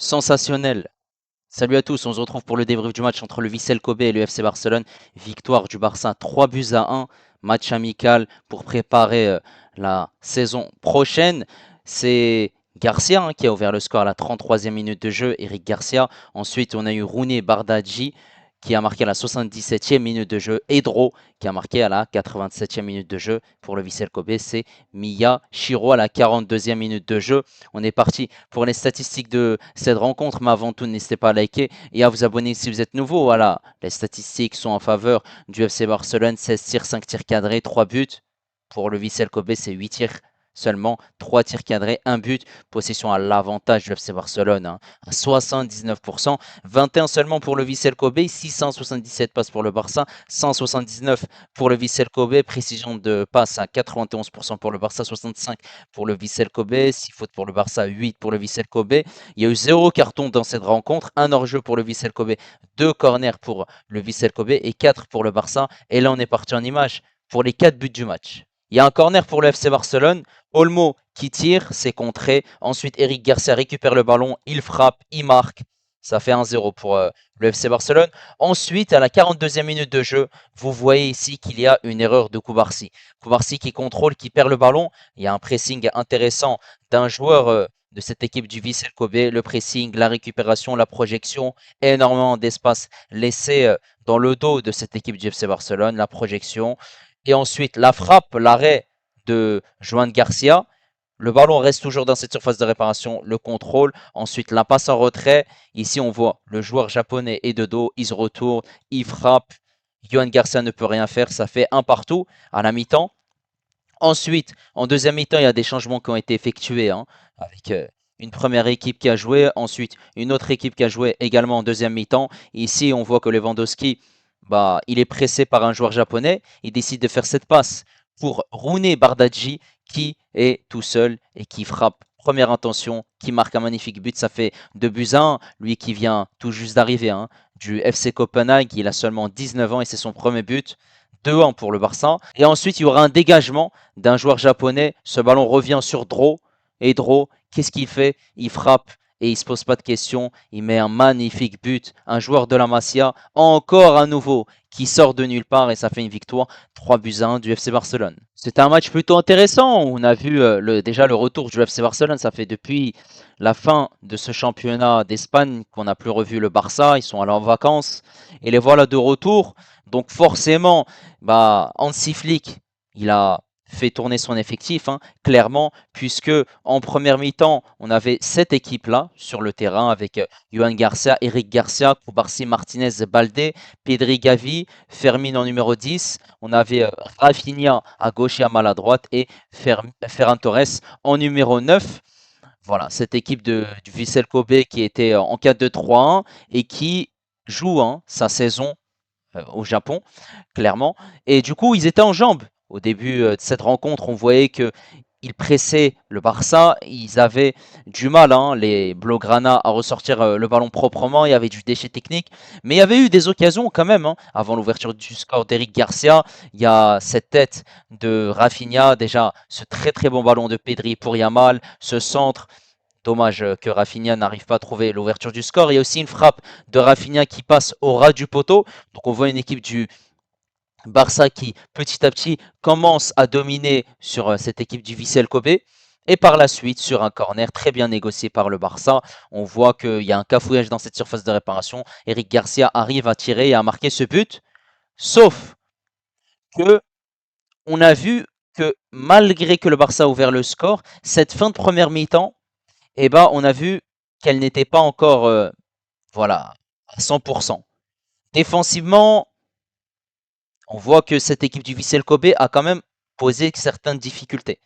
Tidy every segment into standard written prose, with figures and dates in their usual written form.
Sensationnel. Salut à tous, on se retrouve pour le débrief du match entre le Vissel Kobe et le FC Barcelone. Victoire du Barça 3-1, match amical pour préparer la saison prochaine. C'est Garcia qui a ouvert le score à la 33e minute de jeu, Eric Garcia. Ensuite, on a eu Rooney Bardghji qui a marqué à la 77e minute de jeu et Dro qui a marqué à la 87e minute de jeu. Pour le Vissel Kobe, c'est Mia Shiro à la 42e minute de jeu. On est parti pour les statistiques de cette rencontre, mais avant tout, n'hésitez pas à liker et à vous abonner si vous êtes nouveau. Voilà, les statistiques sont en faveur du FC Barcelone, 16 tirs, 5 tirs cadrés, 3 buts. Pour le Vissel Kobe, c'est 8 tirs seulement, 3 tirs cadrés, 1 but. Possession à l'avantage du FC Barcelone, à 79%. 21 seulement pour le Vissel Kobe, 677 passes pour le Barça, 179 pour le Vissel Kobe. Précision de passe à 91% pour le Barça, 65 pour le Vissel Kobe, 6 fautes pour le Barça, 8 pour le Vissel Kobe. Il y a eu 0 carton dans cette rencontre, 1 hors-jeu pour le Vissel Kobe, 2 corners pour le Vissel Kobe et 4 pour le Barça. Et là, on est parti en image pour les 4 buts du match. Il y a un corner pour le FC Barcelone. Olmo qui tire, c'est contré. Ensuite, Eric Garcia récupère le ballon, il frappe, il marque. Ça fait 1-0 pour le FC Barcelone. Ensuite, à la 42e minute de jeu, vous voyez ici qu'il y a une erreur de Koubarsi. Koubarsi qui contrôle, qui perd le ballon. Il y a un pressing intéressant d'un joueur de cette équipe du Vissel Kobe. Le pressing, la récupération, la projection, énormément d'espace laissé dans le dos de cette équipe du FC Barcelone. La projection. Et ensuite, la frappe, l'arrêt de Joan Garcia. Le ballon reste toujours dans cette surface de réparation, le contrôle. Ensuite, la passe en retrait. Ici, on voit le joueur japonais est de dos, il se retourne, il frappe. Johan Garcia ne peut rien faire, ça fait un partout à la mi-temps. Ensuite, en deuxième mi-temps, il y a des changements qui ont été effectués, avec une première équipe qui a joué, ensuite une autre équipe qui a joué également en deuxième mi-temps. Ici, on voit que Lewandowski, bah, il est pressé par un joueur japonais. Il décide de faire cette passe pour Rooney Bardghji qui est tout seul et qui frappe. Première intention, qui marque un magnifique but. Ça fait 2-1. Lui qui vient tout juste d'arriver du FC Copenhague. Il a seulement 19 ans et c'est son premier but. 2-1 pour le Barça. Et ensuite, il y aura un dégagement d'un joueur japonais. Ce ballon revient sur Dro. Et Dro, qu'est-ce qu'il fait? Il frappe et il se pose pas de questions. Il met un magnifique but. Un joueur de la Masia, encore un nouveau, qui sort de nulle part et ça fait une victoire 3-1 du FC Barcelone. C'était un match plutôt intéressant. On a vu déjà le retour du FC Barcelone. Ça fait depuis la fin de ce championnat d'Espagne qu'on n'a plus revu le Barça. Ils sont allés en vacances et les voilà de retour. Donc forcément, bah, Hansi Flick, il a fait tourner son effectif, clairement, puisque en première mi-temps, on avait cette équipe-là sur le terrain avec Johan Garcia, Eric Garcia, Koubarsi, Martinez, Balde, Pedri Gavi, Fermin en numéro 10. On avait Rafinha à gauche et à mal à droite et Ferran Torres en numéro 9. Voilà, cette équipe du Vissel Kobe qui était en 4-2-3-1 et qui joue sa saison au Japon, clairement. Et du coup, ils étaient en jambes. Au début de cette rencontre, on voyait que ils pressaient le Barça, ils avaient du mal, les Blaugrana, à ressortir le ballon proprement, il y avait du déchet technique, mais il y avait eu des occasions quand même, avant l'ouverture du score d'Eric Garcia, il y a cette tête de Rafinha, déjà ce très très bon ballon de Pedri pour Yamal, ce centre. Dommage que Rafinha n'arrive pas à trouver l'ouverture du score. Il y a aussi une frappe de Rafinha qui passe au ras du poteau. Donc on voit une équipe du Barça qui petit à petit commence à dominer sur cette équipe du Vissel Kobe. Et par la suite, sur un corner très bien négocié par le Barça, on voit qu'il y a un cafouillage dans cette surface de réparation. Eric Garcia arrive à tirer et à marquer ce but. Sauf que on a vu que malgré que le Barça a ouvert le score, cette fin de première mi-temps, eh ben, on a vu qu'elle n'était pas encore voilà, à 100%. Défensivement, on voit que cette équipe du Vissel Kobe a quand même posé certaines difficultés.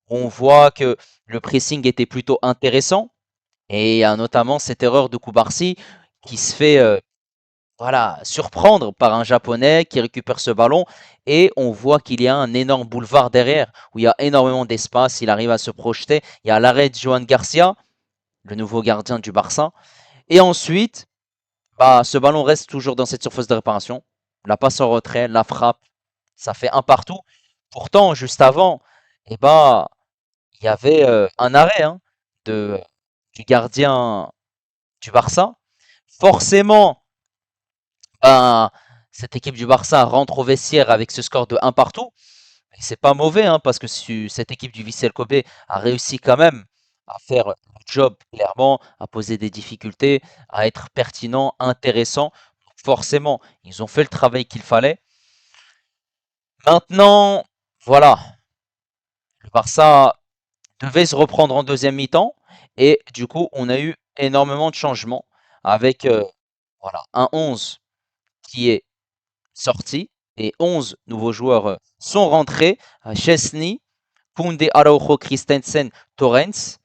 On voit que le pressing était plutôt intéressant et il y a notamment cette erreur de Koubarsi qui se fait voilà, surprendre par un japonais qui récupère ce ballon et on voit qu'il y a un énorme boulevard derrière où il y a énormément d'espace, il arrive à se projeter. Il y a l'arrêt de Johan Garcia, le nouveau gardien du Barça. Et ensuite, bah, ce ballon reste toujours dans cette surface de réparation. La passe en retrait, la frappe, ça fait un partout. Pourtant, juste avant, eh bah, il y avait un arrêt de, du gardien du Barça. Forcément, ben, cette équipe du Barça rentre au vestiaire avec ce score de 1 partout. Et c'est pas mauvais, hein, parce que cette équipe du Vissel Kobe a réussi quand même à faire le job clairement, à poser des difficultés, à être pertinent, intéressant. Forcément, ils ont fait le travail qu'il fallait. Maintenant, voilà, le Barça devait se reprendre en deuxième mi-temps et du coup, on a eu énormément de changements avec voilà, un 11 qui est sorti et 11 nouveaux joueurs sont rentrés. Chesney, Koundé, Araujo, Christensen, Torrens.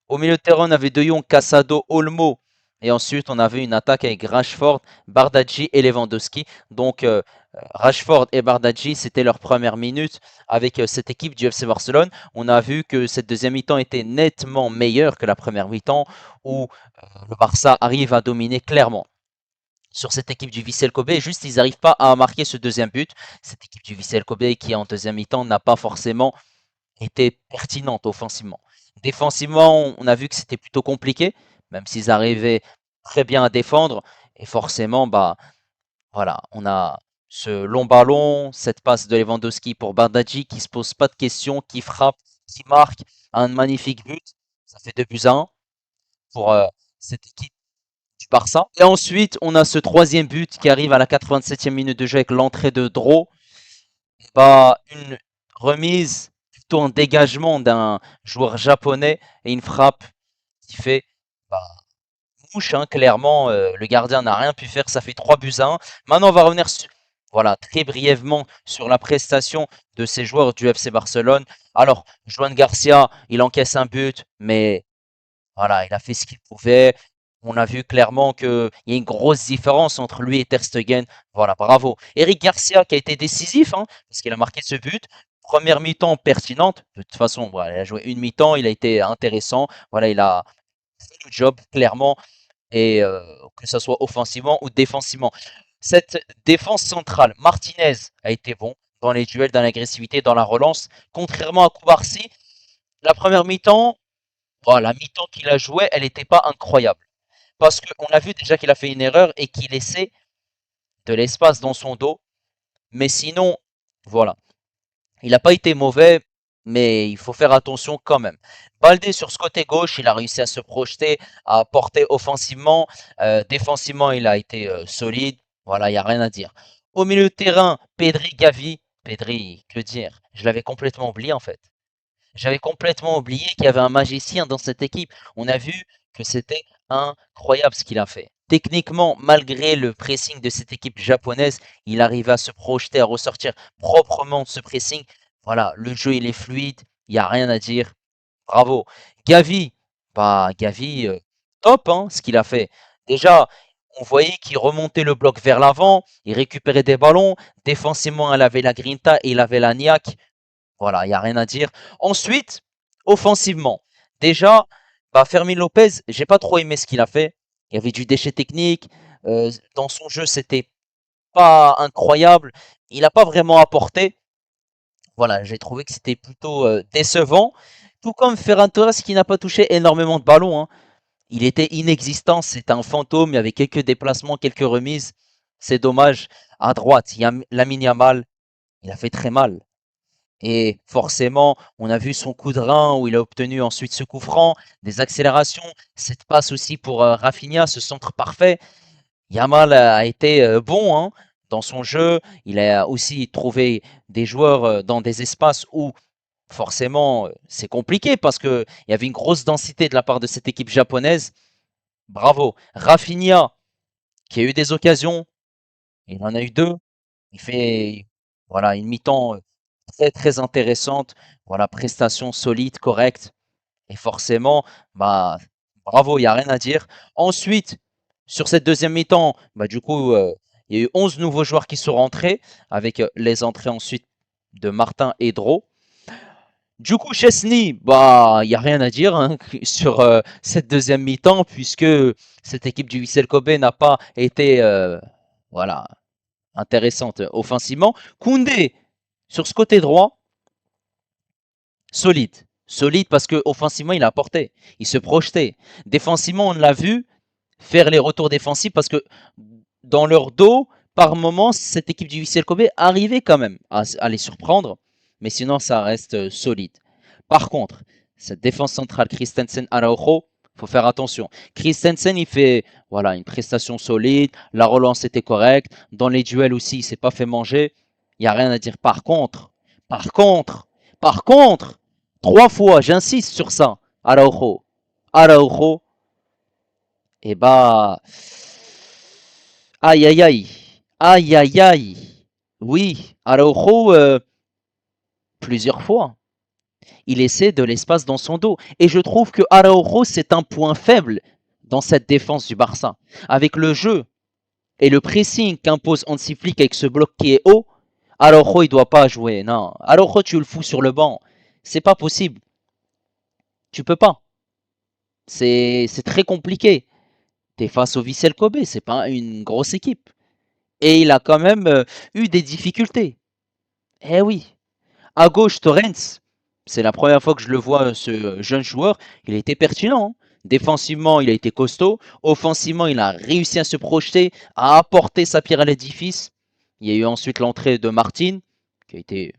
Au milieu de terrain, on avait De Jong, Casado, Olmo. Et ensuite, on avait une attaque avec Rashford, Bardghji et Lewandowski. Donc, Rashford et Bardghji, c'était leur première minute avec cette équipe du FC Barcelone. On a vu que cette deuxième mi-temps était nettement meilleure que la première mi-temps où le Barça arrive à dominer clairement sur cette équipe du Vissel Kobe. Juste, ils n'arrivent pas à marquer ce deuxième but. Cette équipe du Vissel Kobe qui, en deuxième mi-temps, n'a pas forcément été pertinente offensivement. Défensivement, on a vu que c'était plutôt compliqué, même s'ils arrivaient très bien à défendre. Et forcément, bah voilà, on a ce long ballon, cette passe de Lewandowski pour Bardghji qui se pose pas de questions, qui frappe, qui marque un magnifique but. Ça fait 2 buts à 1 pour cette équipe du Barça. Et ensuite, on a ce troisième but qui arrive à la 87e minute de jeu avec l'entrée de Dro. Bah, une remise, plutôt un dégagement d'un joueur japonais et une frappe qui fait bah, mouche, hein, clairement. Le gardien n'a rien pu faire, ça fait 3 buts à 1. Maintenant, on va revenir voilà, très brièvement sur la prestation de ces joueurs du FC Barcelone. Alors, Joan Garcia, il encaisse un but, mais voilà, il a fait ce qu'il pouvait. On a vu clairement qu'il y a une grosse différence entre lui et Ter Stegen. Voilà, bravo. Eric Garcia qui a été décisif, hein, parce qu'il a marqué ce but. Première mi-temps pertinente. De toute façon, voilà, il a joué une mi-temps, il a été intéressant. Voilà, il a fait le job clairement, et que ce soit offensivement ou défensivement. Cette défense centrale, Martinez a été bon dans les duels, dans l'agressivité, dans la relance. Contrairement à Koubarsi, la première mi-temps, voilà, la mi-temps qu'il a joué, elle n'était pas incroyable. Parce qu'on a vu déjà qu'il a fait une erreur et qu'il laissait de l'espace dans son dos. Mais sinon, voilà. Il n'a pas été mauvais, mais il faut faire attention quand même. Baldé sur ce côté gauche, il a réussi à se projeter, à porter offensivement. Défensivement, il a été solide. Voilà, il n'y a rien à dire. Au milieu de terrain, Pedri, Gavi. Pedri, que dire? Je l'avais complètement oublié en fait. J'avais complètement oublié qu'il y avait un magicien dans cette équipe. On a vu que c'était incroyable ce qu'il a fait. Techniquement, malgré le pressing de cette équipe japonaise, il arrive à se projeter, à ressortir proprement de ce pressing. Voilà, le jeu il est fluide, il n'y a rien à dire. Bravo. Gavi, bah Gavi, top hein, ce qu'il a fait. Déjà, on voyait qu'il remontait le bloc vers l'avant, il récupérait des ballons. Défensivement, il avait la grinta et il avait la niaque. Voilà, il n'y a rien à dire. Ensuite, offensivement, déjà, bah, Fermin Lopez, j'ai pas trop aimé ce qu'il a fait. Il y avait du déchet technique. Dans son jeu, c'était pas incroyable. Il n'a pas vraiment apporté. Voilà, j'ai trouvé que c'était plutôt décevant. Tout comme Ferran Torres qui n'a pas touché énormément de ballons, hein. Il était inexistant, c'est un fantôme. Il y avait quelques déplacements, quelques remises. C'est dommage. À droite, il y a Lamine Yamal. Il a fait très mal. Et forcément, on a vu son coup de rein où il a obtenu ensuite ce coup franc, des accélérations, cette passe aussi pour Rafinha, ce centre parfait. Yamal a été bon hein, dans son jeu. Il a aussi trouvé des joueurs dans des espaces où forcément c'est compliqué parce qu'il y avait une grosse densité de la part de cette équipe japonaise. Bravo. Rafinha, qui a eu des occasions, il en a eu deux. Il fait voilà, une mi-temps très très intéressante. Voilà, prestation solide, correcte. Et forcément, bah, bravo, il n'y a rien à dire. Ensuite, sur cette deuxième mi-temps, bah, du coup, il y a eu 11 nouveaux joueurs qui sont rentrés, avec les entrées ensuite de Martin et Dro. Du coup, Chesney, bah, il n'y a rien à dire hein, sur cette deuxième mi-temps, puisque cette équipe du Vissel Kobe n'a pas été voilà, intéressante offensivement. Koundé, sur ce côté droit, solide. Solide parce que offensivement, il a apporté. Il se projetait. Défensivement, on l'a vu. faire les retours défensifs parce que dans leur dos, par moments, cette équipe du Vissel Kobe arrivait quand même à les surprendre, mais sinon ça reste solide. Par contre, cette défense centrale Christensen Araujo, faut faire attention. Christensen, il fait voilà une prestation solide, la relance était correcte, dans les duels aussi, il s'est pas fait manger. Il y a rien à dire. Par contre, par contre, 3 fois, j'insiste sur ça. Araujo, Araujo, et bah, aïe aïe aïe, aïe aïe aïe. Oui, Araujo, plusieurs fois. Il essaie de l'espace dans son dos. Et je trouve que Araujo, c'est un point faible dans cette défense du Barça. Avec le jeu et le pressing qu'impose Hansi Flick avec ce bloc qui est haut, Araujo, il doit pas jouer. Non, Araujo, tu le fous sur le banc. C'est pas possible. Tu peux pas. C'est très compliqué. T'es face au Vissel Kobe, c'est pas une grosse équipe. Et il a quand même eu des difficultés. Eh oui. À gauche, Torrens, c'est la première fois que je le vois, ce jeune joueur. Il a été pertinent, hein. Défensivement, il a été costaud. Offensivement, il a réussi à se projeter, à apporter sa pierre à l'édifice. Il y a eu ensuite l'entrée de Martin, qui a été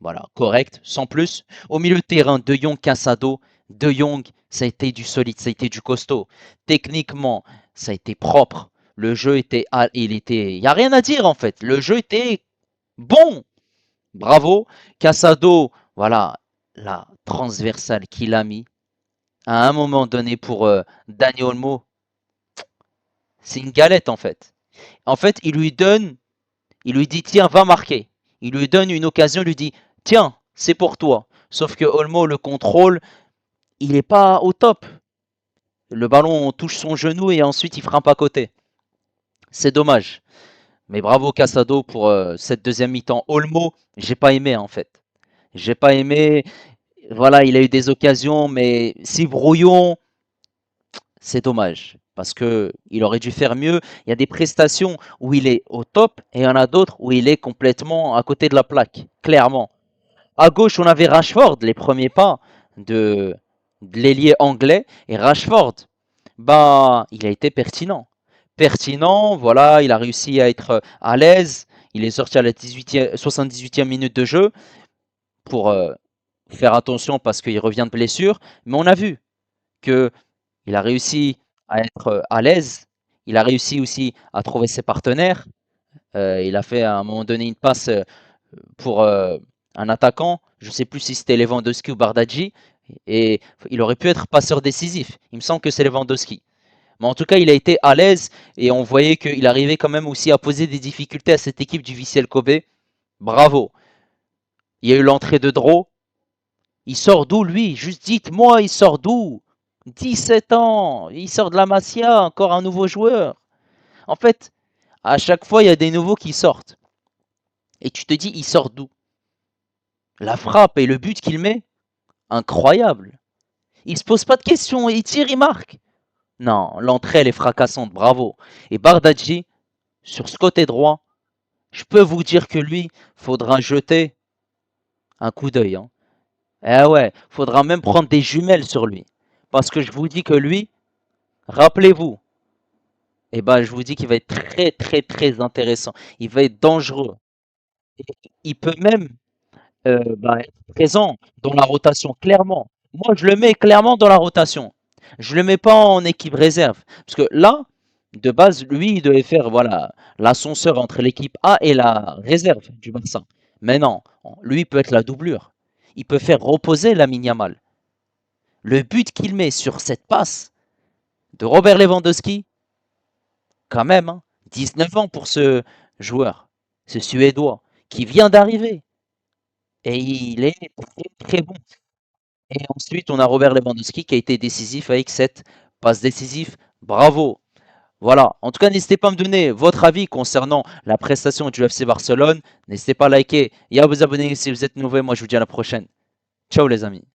voilà, correct, sans plus. Au milieu de terrain, De Jong, Casado. De Jong, ça a été du solide, ça a été du costaud. Techniquement, ça a été propre. Le jeu était, il y a rien à dire en fait. Le jeu était bon. Bravo. Casado, voilà, la transversale qu'il a mis à un moment donné pour Dani Olmo, c'est une galette en fait. En fait, il lui dit tiens, va marquer. Il lui donne une occasion, il lui dit tiens, c'est pour toi. Sauf que Olmo le contrôle, il n'est pas au top. Le ballon touche son genou et ensuite il frappe à côté. C'est dommage. Mais bravo Casado pour cette deuxième mi-temps. Olmo, j'ai pas aimé en fait. J'ai pas aimé. Voilà, il a eu des occasions, mais si brouillon, c'est dommage. Parce que il aurait dû faire mieux. Il y a des prestations où il est au top et il y en a d'autres où il est complètement à côté de la plaque. Clairement. À gauche, on avait Rashford, les premiers pas de l'ailier anglais. Et Rashford, bah, il a été pertinent. Pertinent, voilà, il a réussi à être à l'aise. Il est sorti à la 78e minute de jeu pour faire attention parce qu'il revient de blessure. Mais on a vu que il a réussi à être à l'aise. Il a réussi aussi à trouver ses partenaires. Il a fait à un moment donné une passe pour un attaquant. Je ne sais plus si c'était Lewandowski ou Bardghji. Et il aurait pu être passeur décisif. Il me semble que c'est Lewandowski. Mais en tout cas, il a été à l'aise et on voyait qu'il arrivait quand même aussi à poser des difficultés à cette équipe du Vissel Kobe. Bravo. Il y a eu l'entrée de Dro. Il sort d'où lui? Juste dites-moi, il sort d'où? 17 ans, il sort de la Masia, encore un nouveau joueur. En fait, à chaque fois, il y a des nouveaux qui sortent. Et tu te dis, il sort d'où? La frappe et le but qu'il met, incroyable. Il se pose pas de questions, il tire, il marque. Non, l'entrée, elle est fracassante, bravo. Et Bardghji, sur ce côté droit, je peux vous dire que lui, faudra jeter un coup d'œil, hein. Eh ouais, faudra même prendre des jumelles sur lui. Parce que je vous dis que lui, rappelez-vous, eh ben, je vous dis qu'il va être très, très, très intéressant. Il va être dangereux. Et il peut même bah, être présent dans la rotation, clairement. Moi, je le mets clairement dans la rotation. Je le mets pas en équipe réserve. Parce que là, de base, lui, il devait faire voilà l'ascenseur entre l'équipe A et la réserve du Barça. Mais non, lui, il peut être la doublure. Il peut faire reposer la Yamal. Le but qu'il met sur cette passe de Robert Lewandowski, quand même, hein, 19 ans pour ce joueur, ce Suédois, qui vient d'arriver. Et il est très, très bon. Et ensuite, on a Robert Lewandowski qui a été décisif avec cette passe décisive. Bravo. Voilà. En tout cas, n'hésitez pas à me donner votre avis concernant la prestation du FC Barcelone. N'hésitez pas à liker et à vous abonner si vous êtes nouveau. Moi, je vous dis à la prochaine. Ciao les amis.